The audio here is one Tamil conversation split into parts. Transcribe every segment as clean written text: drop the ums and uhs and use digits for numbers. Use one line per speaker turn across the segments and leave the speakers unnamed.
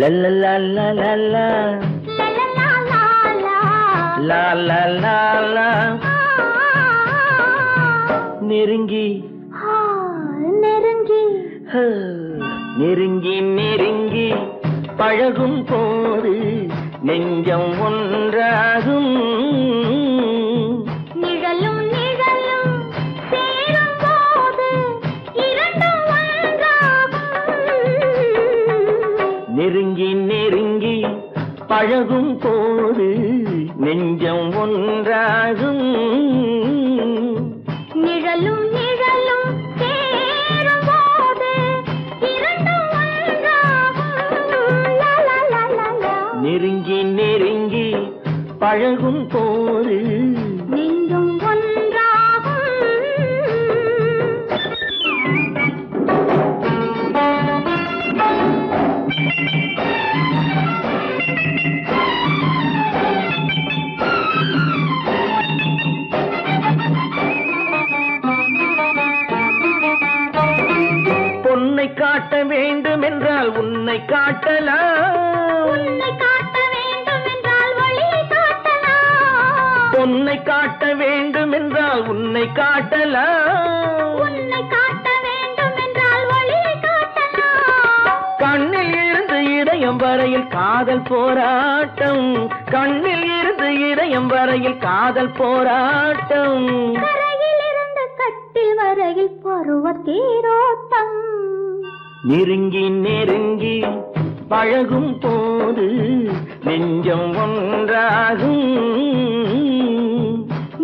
லல்லா லா லா லா லா லா லா லா நெருங்கி
நெருங்கி
நெருங்கி நெருங்கி பழகும் போது நெஞ்சம் ஒன்றாகும்.
நிழலும் நிழலும் சேரும் போது இரண்டும் ஒன்றாகும்.
நெருங்கி நெருங்கி பழகும் போது நெஞ்சம் ஒன்றாகும்.
நிழலும் நிழலும் சேரும் போது இரண்டும் ஒன்றாகும். லா லா லா லா லா.
நெருங்கி நெருங்கி பழகும் போது
நெஞ்சும் ஒன்றாகும்.
பொன்னை காட்ட வேண்டும் என்றால் உன்னை காட்டலாம்.
உன்னை காட்ட வேண்டும் என்றால் ஒளியை காட்டலாம்.
பொன்னை காட்ட வேண்டும் என்றால் உன்னை காட்டலாம்.
உன்னை காட்ட வேண்டும் என்றால் ஒளியை காட்டலாம்.
கண்ணில் இருந்து இதயம் வரையில் காதல் போராட்டம். கண்ணில் இருந்து இதயம் வரையில் காதல் போராட்டம்.
கரையில் இருந்து கட்டில் வரையில் பருவ தேரோட்டம்.
நெருங்கி நெருங்கி பழகும் போது நெஞ்சம் ஒன்றாகும்.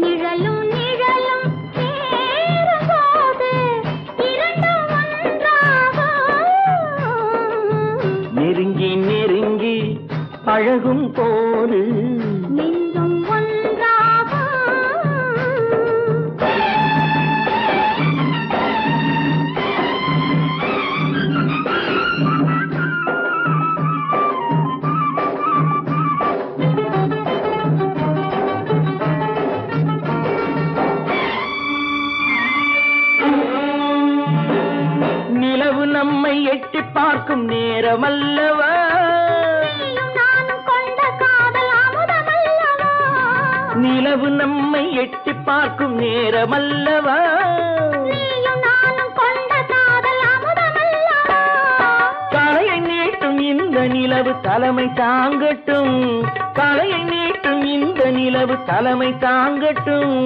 நிழலும் நிழலும் சேரும் போது இரண்டும் ஒன்றாகும்.
நெருங்கி நெருங்கி பழகும் போது
நெஞ்சும் ஒன்றாகும்.
நிலவு நம்மை எட்டி பார்க்கும் நேரமல்லவா.
நீயும் நானும் கொண்ட காதல் அமுதமல்லவா.
நிலவு நம்மை எட்டி பார்க்கும் நேரமல்லவா.
நீயும் நானும் கொண்ட காதல் அமுதமல்லவா.
கலையை நீட்டும் இந்த நிலவு தலைமை தாங்கட்டும். கலையை நீட்டும் இந்த நிலவு தலைமை தாங்கட்டும்.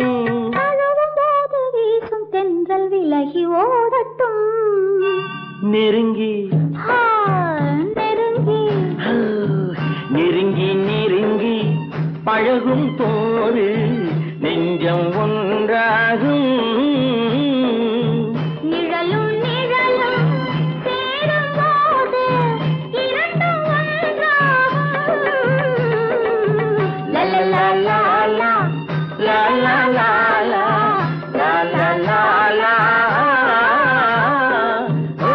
தழுவும் போது வீசும் தென்றல் விலகி ஓடட்டும்.
நெருங்கி
நெருங்கி
நெருங்கி நெருங்கி பழகும் போது நெஞ்சம் ஒன்றாகும்.
நிழலும் நிழலும் சேரும் போது இரண்டும் ஒன்றாகும்.
லா லா லா லா லா லா லா லா லா லா லா. ஓ,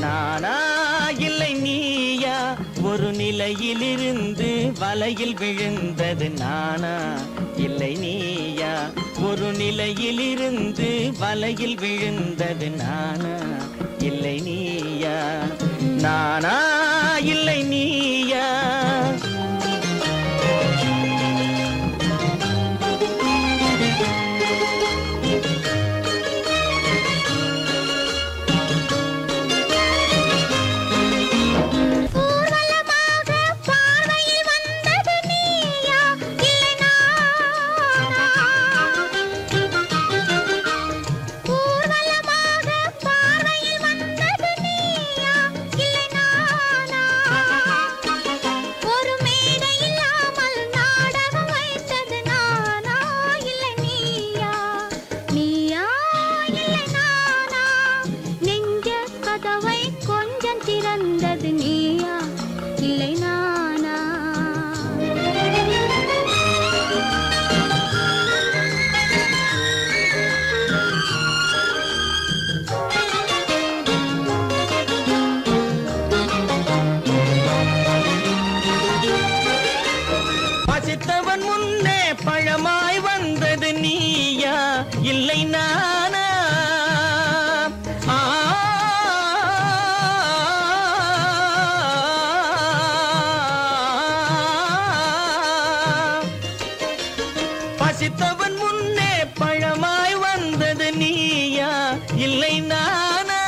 நானா இல்லை நீயா ஒரு நிலையிலிருந்து வலையில் விழுந்தது நானா இல்லை நீயா ஒரு நிலையிலிருந்து வலையில் விழுந்தது நானா இல்லை நீயா நானா இல்லை நீயா பசித்தவன் முன்னே பழமாய் வந்தது நீயா இல்லை நானா பசித்தவன் முன்னே பழமாய் வந்தது நீயா இல்லை நானா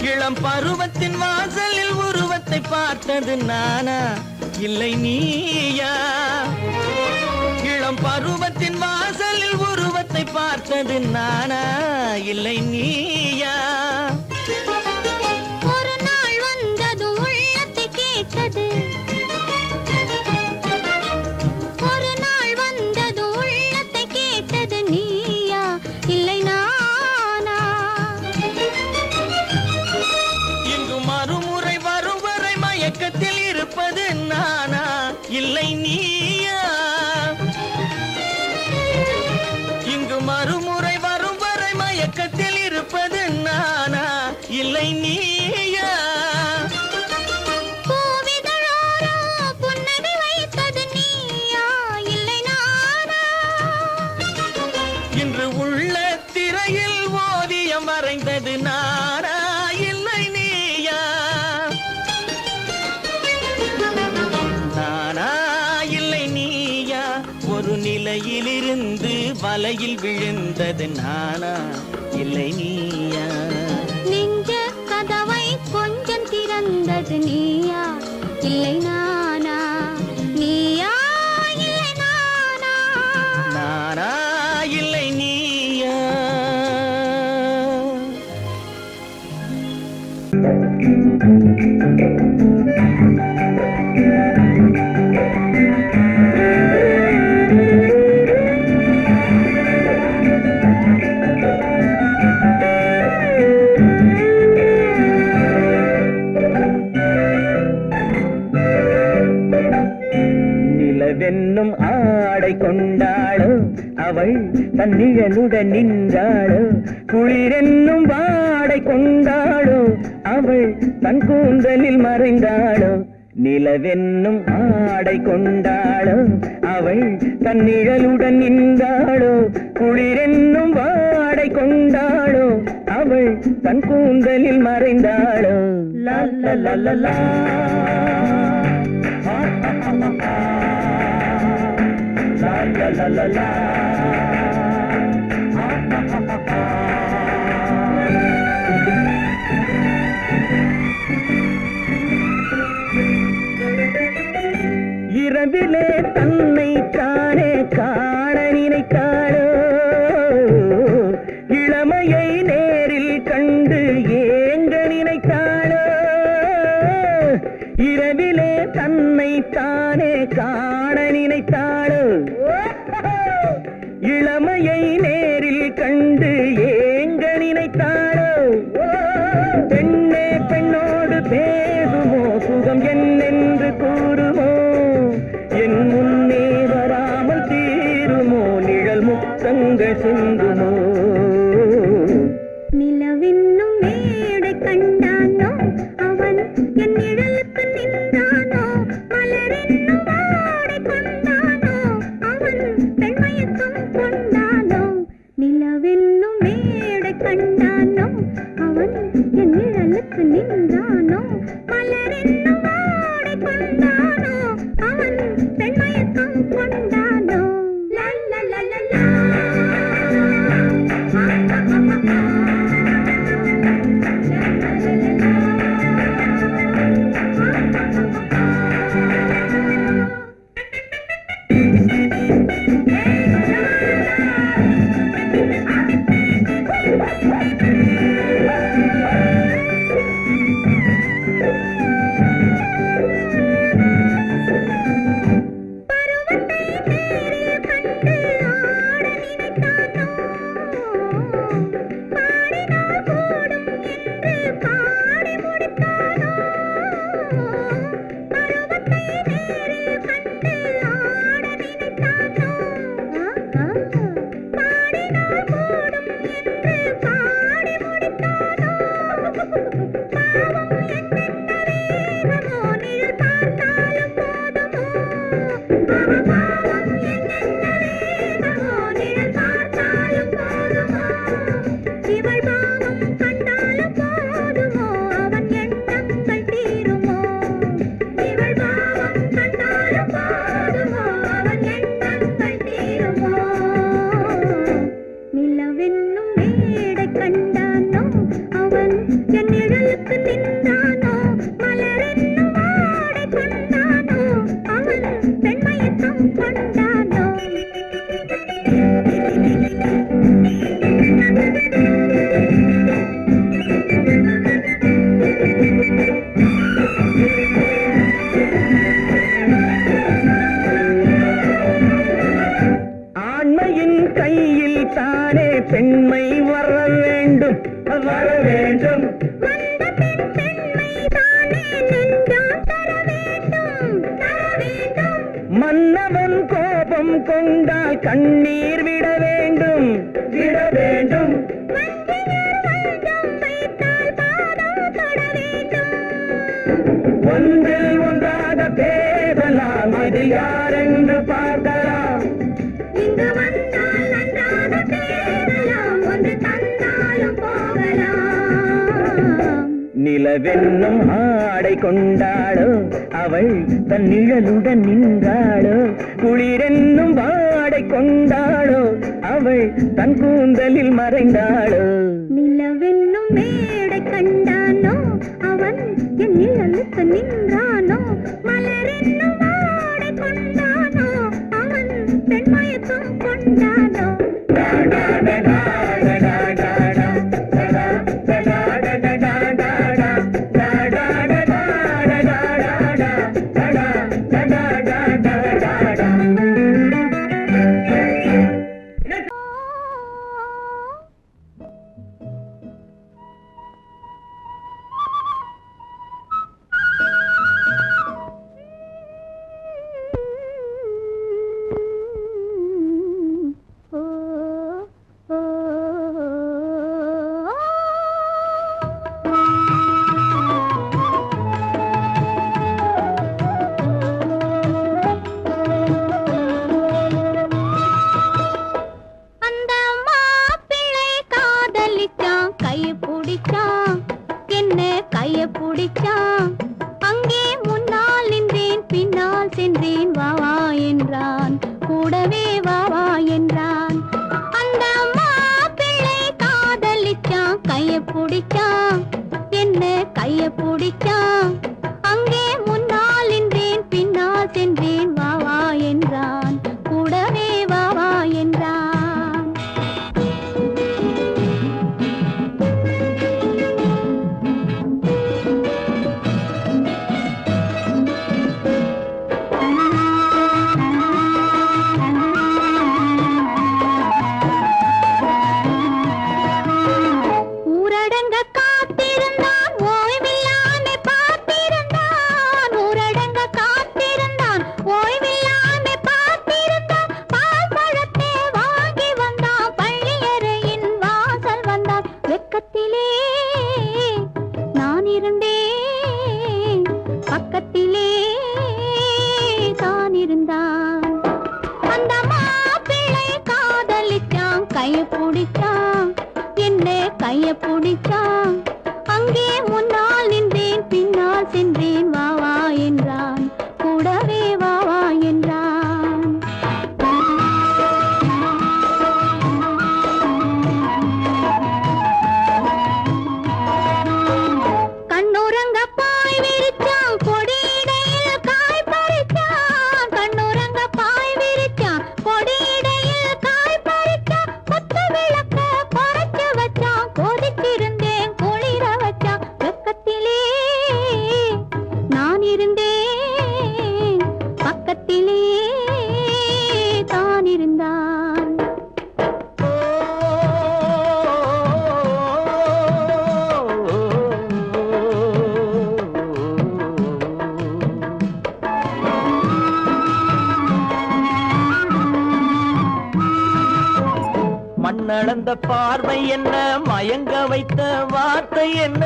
இளம் பருவத்தின் வாசலில் உருவத்தை பார்த்தது நானா இல்லை நீயா இளம் பருவத்தின் வாசலில் உருவத்தை பார்த்தது நானா இல்லை நீயா
ஒரு நாள் வந்தது உள்ளத்தை கேட்டது ஒரு நாள் வந்தது உள்ளத்தை கேட்டது நீயா இல்லை நானா
இங்கு மறுமுறை வரும் வரை மயக்கத்தில் இருப்பது நானா இல்லை நீயா இங்கு மறுமுறை வரும் வரை மயக்கத்தில் இருப்பது நானா இல்லை நீயா
பூவிதழோரோ புன்னகை வைத்தது நீயா இல்லை நானா
இன்று உள்ள திரையில் ஓவியம் வரைந்தது நானா இல்லை நீயா நானா இல்லை நீயா ஒரு நிலையிலிருந்து வலையில் விழுந்தது நானா இல்லை நீயா
நெஞ்ச கதவை கொஞ்சம் திறந்தது நீயா இல்லை நானா நீயா இல்லை நானா
நானா இல்லை நீயா நிலவென்னும் ஆடை கொண்டாளோ அவள் தன்னிழலுடன் நின்றாளோ குளிரென்னும் வாடை கொண்டாளோ அவள் தன் கூந்தலில் மறைந்தாளோ நிலவென்னும் ஆடை கொண்டாளோ அவள் தன்னிழலுடன் நின்றாளோ குளிரென்னும் வாடை கொண்டாளோ அவள் தன் கூந்தலில் மறைந்தாளோ லா லா லா லா லா la la la la இரவிலே தன்னை தானே காண நினைத்தாளோ இளமையை நேரில் கண்டு ஏங்க நினைத்தாளோ இரவிலே தன்னை தானே காண நினைத்தாளோ இளமையை நேரில் கண்டு ஏங்க நினைத்தாளோ பெண்ணே பெண்ணோடு பேசுமோ சுகம் என்னென்று கூறுமோ என் முன்னே வராமல் தீருமோ நிழல் முத்தங்கள் சிந்துமோ
நிலவென்னும் மேடை கண்டானோ அவன் என் நிழலுக்கு நின்றானோ மலரென்னும் ஆடை கொண்டானோ அவன் பெண்மயக்கம் கொண்டானோ லல்லலலலா
பெண்மை வர வேண்டும் வர வேண்டும் மன்னவன் கோபம் கொண்டால் கண்ணீர் விட வேண்டும் விட வேண்டும் ஒன்றில் ஒன்றாக பேசலாம் இது யாரென்று பார்க்கலாம்
இங்கு வந்தால் நன்றாக பேசலாம் ஒன்று தந்தாலும் போகலாம்
நிலவென்னும் ஆடை கொண்டாளோ அவள் தன் நிழலுடன் நின்றாளோ குளிரென்னும் வாடை கொண்டாளோ அவள் தன் கூந்தலில் மறைந்தாளோ
நிலவென்னும் மேடை கண்டானோ அவன் என் நிழலுக்கு நின்றானோ மலரென்னும் வாடை கொண்டானோ அவன் பெண்மயக்கம் கொண்டானோ அங்கே முன்னால் நின்றேன் பின்னால் சென்றேன் வாவா என்றான் கூடவே வாவா என்றான் அந்த மாப்பிள்ளை காதலிச்சான் கைய பிடிச்சான் என்ன கைய பிடிச்சான் அங்கே முன்னால் நின்றேன் பின்னால் சென்றேன் வாவா என்றான் கூடவே வாவா என்றான் ஊரடங்க காத்திருந்தான் ஓய்வில்லாமல் பார்த்திருந்தான் பிடிச்சான். அங்கே முன்னால் நின்றேன், பின்னால் சென்றேன். வா வா என்றான், கூடவே வா வா என்றான். கண்ணுறங்க பாய் விரிச்சான், கொடியிடையில் காய் பறிச்சான். கண்ணுறங்க பாய் விரிச்சான், கொடியிடையில் காய் பறிச்சான். குத்து விளக்க குறைச்சு வச்சான், கொதிச்சிருந்தேன் குளிர வச்சான். வெக்கத்திலே நான் இருந்தேன், பக்கத்திலே தான் இருந்தான்.
மண்ணளந்த பார்வை என்ன, மயங்க வைத்த வார்த்தை என்ன?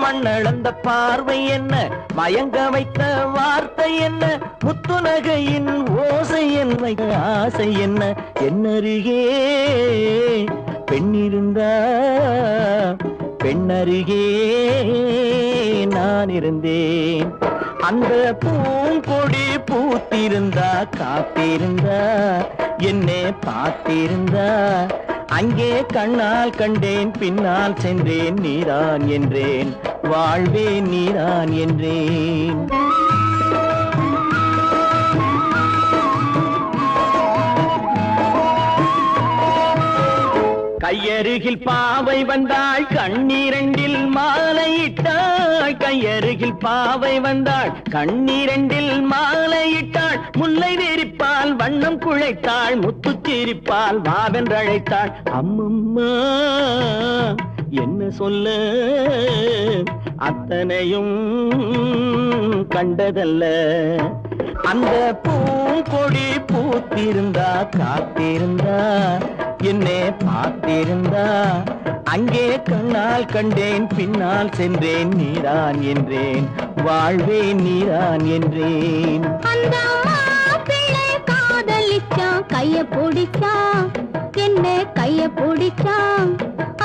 மண்ணளந்த பார்வை என்ன, மயங்க வைத்த வார்த்தை என்ன? முத்துநகையின் ஓசை என்ன, ஆசை என்ன? என்னருகே பெண்ணிருந்தா, பெண்ணருகே நான் இருந்தேன். அந்த பூங்கொடி பூத்திருந்தா, காத்திருந்தா, என்னை பார்த்திருந்தா, அங்கே கண்ணால் கண்டேன், பின்னால் சென்றேன். நீதான் என்றேன், வாழ்வே நீதான் என்றேன். கையருகில் பாவை வந்தாள், கண்ணீரண்டில் மாலையிட்டாள். கையருகில் பாவை வந்தாள், கண்ணீரண்டில் மாலையிட்டாள். முல்லை வெறிப்பால் வண்ணம் குழைத்தாள், முத்துச்சிரிப்பால் வாவென்றழைத்தாள். அம்மம்மா என்ன சொல்ல, அத்தனையும் கண்டதல்ல. அந்த பூங்கொடி பூத்திருந்தா, காத்திருந்தா, என்னை பார்த்திருந்தா, அங்கே கண்ணால் கண்டேன், பின்னால் சென்றேன். நீதான் என்றேன், வாழ்வே நீதான் என்றேன்.
அந்த மாப்பிள்ளை காதலிச்சான், கைய பிடிச்சான், என்ன கைய பிடிச்சான்.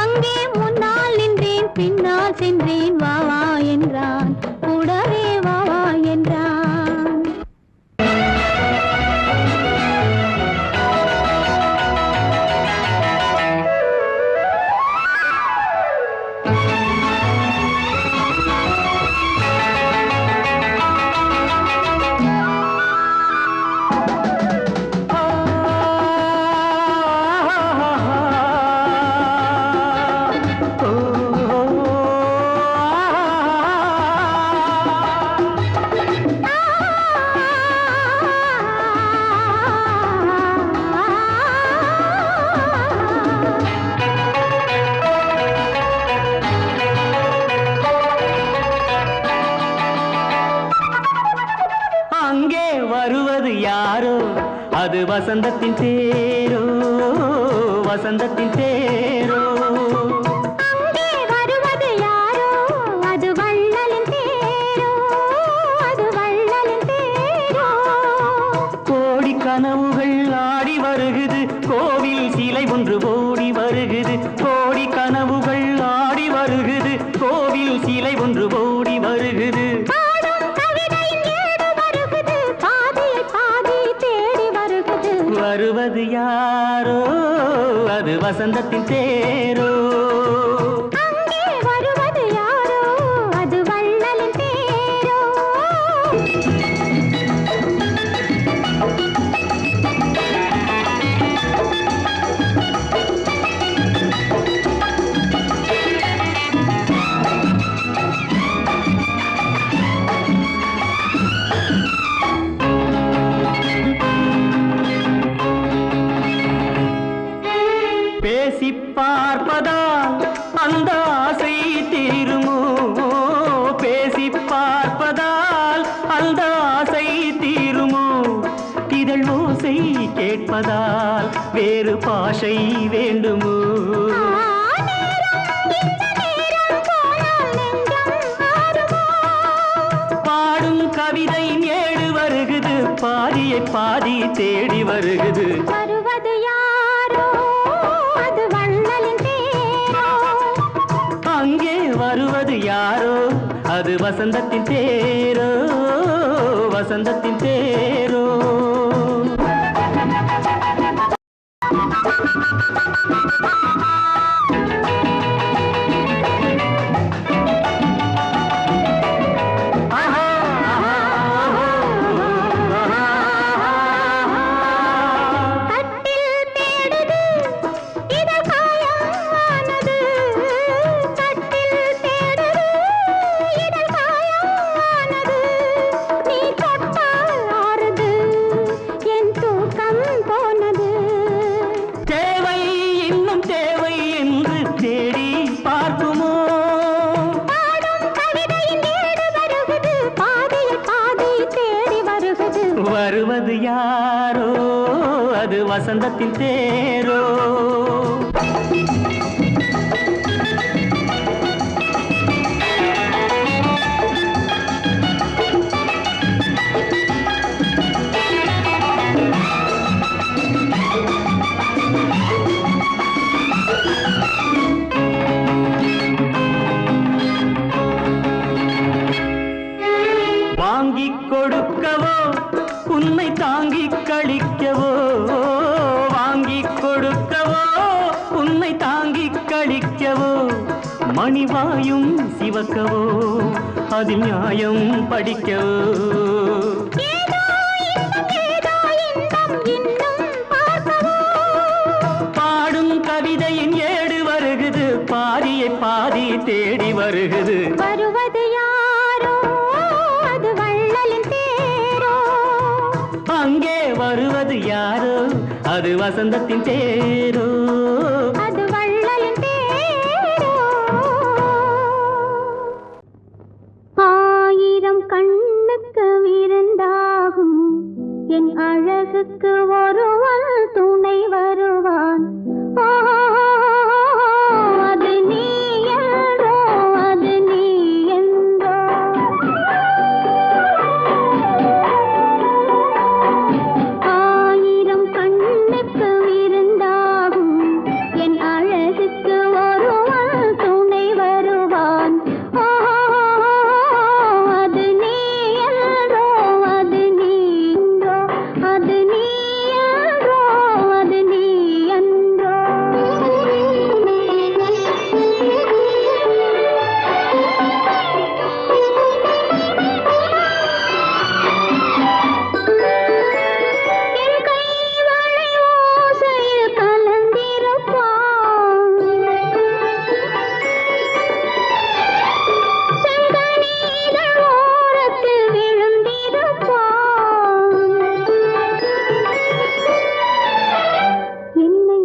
அங்கே முன்னால் நின்றேன், பின்னால் சென்றேன். வா வா என்றான், கூடவே வா வா என்றான்.
அங்கே வருவது யாரோ, அது வசந்தத்தின் தேரோ, வசந்தத்தின் தேரோ.
அங்கே வருவது யாரோ, அது வள்ளலின் தேரோ, அது வள்ளலின் தேரோ.
கோடி கனவுகள் ஆடி வருகுது, கோவில் சிலை ஒன்று ஓடி வருகுது. கோடி கனவுகள் ஆடி வருகுது, கோவில் சிலை ஒன்று ஓடி வருகுது. வருவது யாரோ, அது வசந்தத்தின் தேரோ.
அங்கே வருவது யாரோ, அது வள்ளலின் தேரோ.
பேசி பார்ப்பதால் அந்த ஆசை தீருமோ, பேசி பார்ப்பதால் அந்த ஆசை தீருமோ. இதழ் ஓசை கேட்பதால் வேறு பாஷை வேண்டுமோ. பாடும் கவிதை ஏடு வருகுது, பாதியை பாதி தேடி வருகுது.
வருவது யாரோ, அது வள்ளலின் தேரோ.
வருவது யாரோ அது வசந்தத்தின் தேரோ வசந்தத்தின் தேரோ வருவது யாரோ அது வசந்தத்தின் தேரோ வாங்கிக் கொடுக்கவோ உன்னை தாங்கிக் கழிக்கவோ வாங்கிக் கொடுக்கவோ உன்னை தாங்கிக் கழிக்கவோ மணிவாயும் சிவக்கவோ அதில் நியாயம் படிக்கவோ பாடும் கவிதையின் ஏடு வருகுது பாதியை பாதி தேடி வருகுது
வருவது யாரோ அது வள்ளலின் தேரோ
அங்கே வருவது யாரோ அது வசந்தத்தின் தேரோ
அது வள்ளலின் தேரோ ஆயிரம் கண்ணுக்கு விருந்தாகும் என் அழகுக்கு ஒருவன் துணை வருவான் அது நீ என்றோ அது நீ என்றோ ஆயிரம் கண்ணுக்கு விருந்தாகும் என் அழகுக்கு ஒருவன் துணை வருவான் அது நீ என்றோ அது நீ என்றோ அது நீ என்றோ அது நீ என்றோ என் கை வளை ஓசையில் கலந்திருப்பான் செங்கனீதழ் ஓரத்தில் விழுந்திருப்பான் என்னை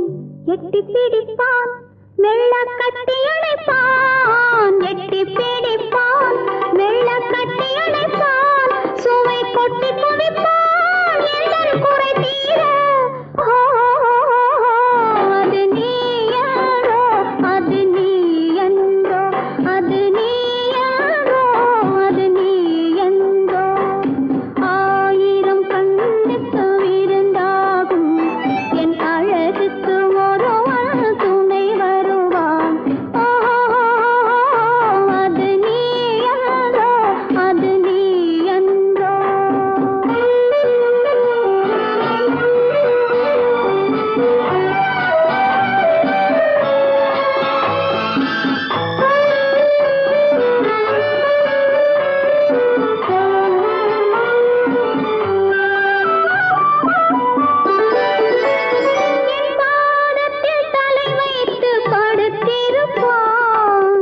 எட்டிப் பிடிப்பான் மெல்ல கட்டி அணைப்பான் எட்டிப் பிடிப்பான் மெல்ல கட்டி அணைப்பான் சுவை கொட்டி குவிப்பான் எந்தன் குறை தீர அது நீ என்றோ அது நீ என்றோ அது நீ என்றோ அது நீ என்றோ ஆயிரம் கண்ணுக்கு விருந்தாகும் என் அழகுக்கு ஒருவன் துணை வருவான் அது நீ என்றோ அது நீ என்றோ என் பாதத்தில் தலை வைத்து படுத்திருப்பான்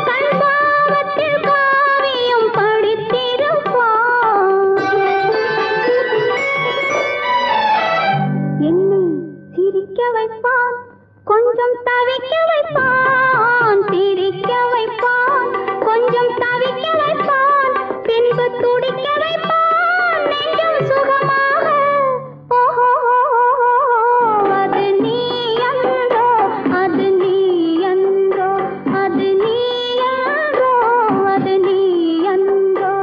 கண் பாவத்தில் காவியம் படித்திருப்பான் என்னை சிரிக்க வைப்பான் கொஞ்சம் தவிக்க வைப்பான் சிரிக்க வைப்பான் கொஞ்சம் தவிக்க வைப்பான் பின்பு துடிக்க வைப்பான் நெஞ்சம் சுகமாக அது நீ என்றோ அது நீ என்றோ அது நீ என்றோ அது நீ என்றோ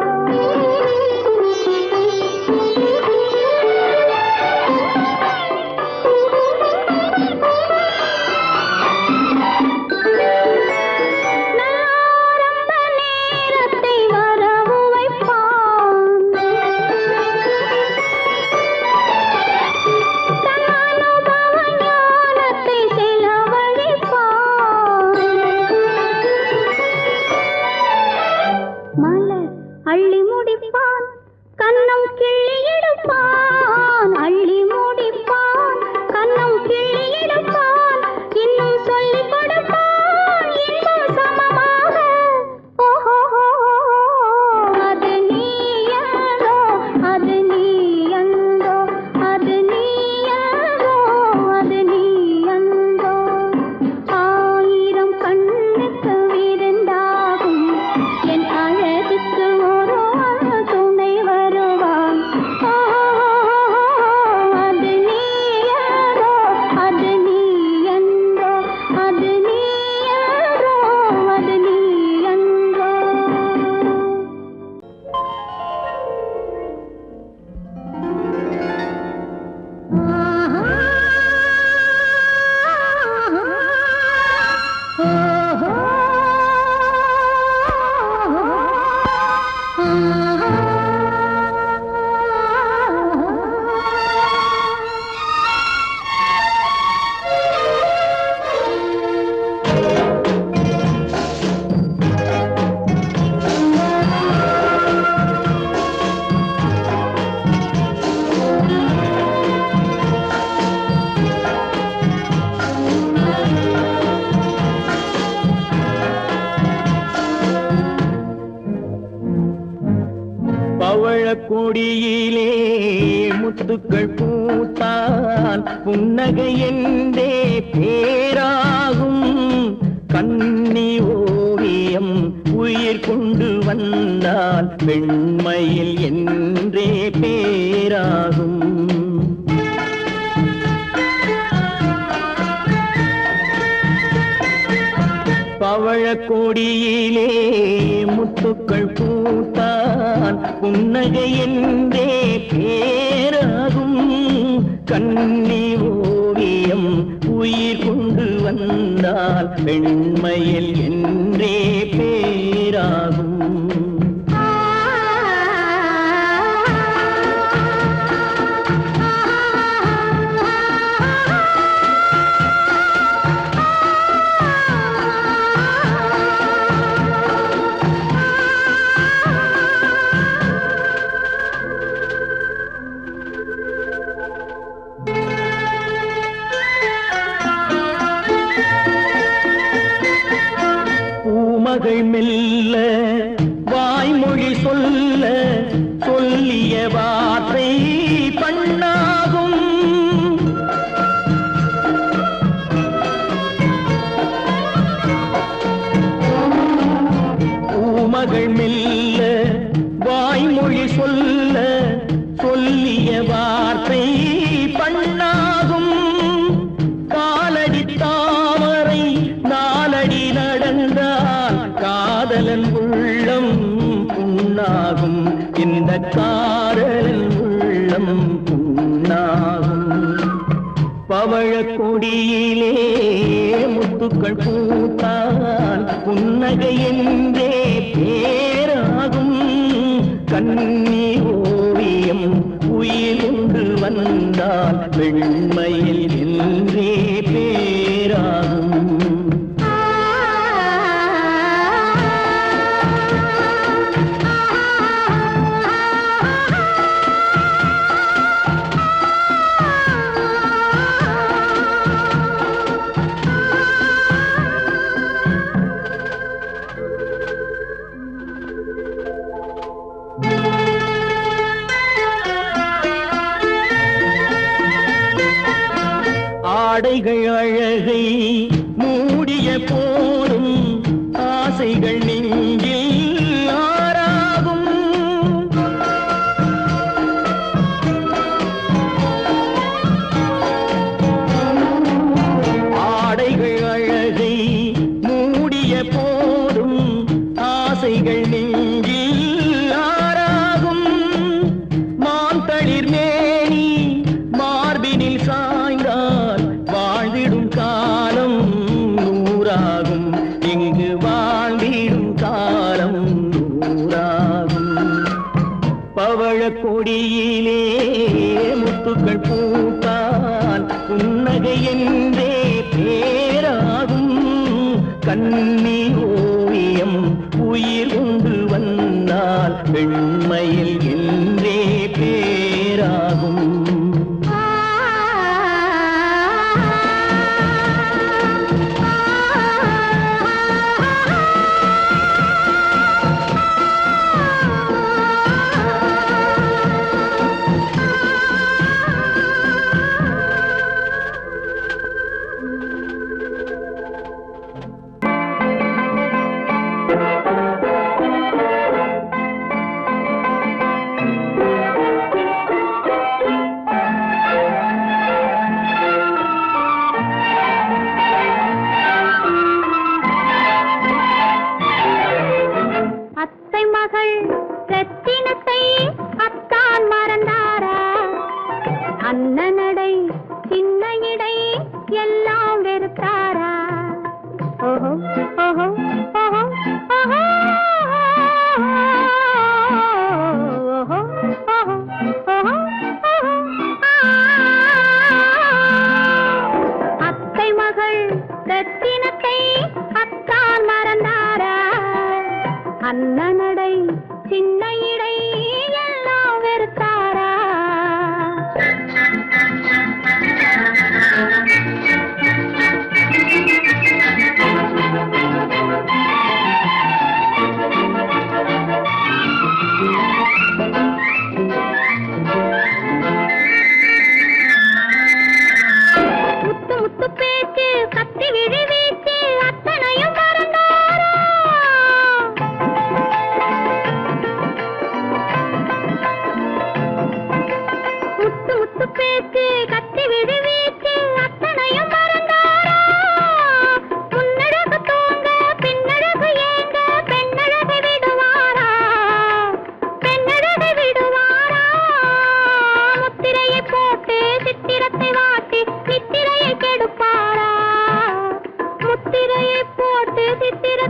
கொடியிலே முத்துக்கள் பூத்தால் புன்னகை என்றே பேராகும். கன்னி ஓவியம் உயிர் கொண்டு வந்தால் பெண்மையில் என்றே பேராகும். பவழக் கொடியிலே முத்துக்கள் பூத்தான் புன்னகை என்றே பேராகும். கன்னி ஓவியம் உயிர் கொண்டு வந்தால் பெண்மையில் என்றே பேராகும். மகள் மெல்ல வாய்மொழி சொல்ல சொல்லிய வார்த்தை பண்ணாகும். பூமகள் மெல்ல வாய்மொழி சொல்ல சொல்லிய வார்த்தை பண்ணாகும். காலடி தாமரை நாலடி நடந்தால் காதலன் உள்ளம் புண்ணாகும். இந்த காதலன் உள்ளம் புண்ணாகும். பவழக் கொடியிலே முத்துக்கள் பூத்தால் புன்னகை என்றே பேராகும். கன்னி ஓவியம் உயிர் கொண்டு வந்தால் வெண்மையில் என்றே பேராகும். ஆடைகள் அழகை மூடிய போதும் ஆசைகள் நெஞ்சில் ஆறாகும். ஆடைகள் அழகை மூடிய போதும் ஆசைகள் நெஞ்சில் ஆறாகும். மான் தளிர் மேனி மார்பினில் சாய்ந்தால் வாழ்ந்திடும் காலம் நூறாகும். இங்கு வாழ்ந்திடும் காலம் நூறாகும். பவழக் கொடியிலே முத்துக்கள் பூத்தால் புன்னகை என்றே பேராகும். கன்னி ஓவியம் உயிர் கொண்டு வந்தால் பெண்மையில் என்றே பேராகும்.
அண்ணனடை சின்ன இடை எல்லாம் வெறுத்தாரா? ஓஹோ ஓஹோ ஓஹோ ஓஹோ ஓஹோ ஓஹோ அத்தை மகள் ரத்தினத்தை அத்தான் மறந்தாரா? அண்ணனடை சின்ன இடை எல்லாம் வெறுத்தாரா? முத்திரையை போட்டு சித்திர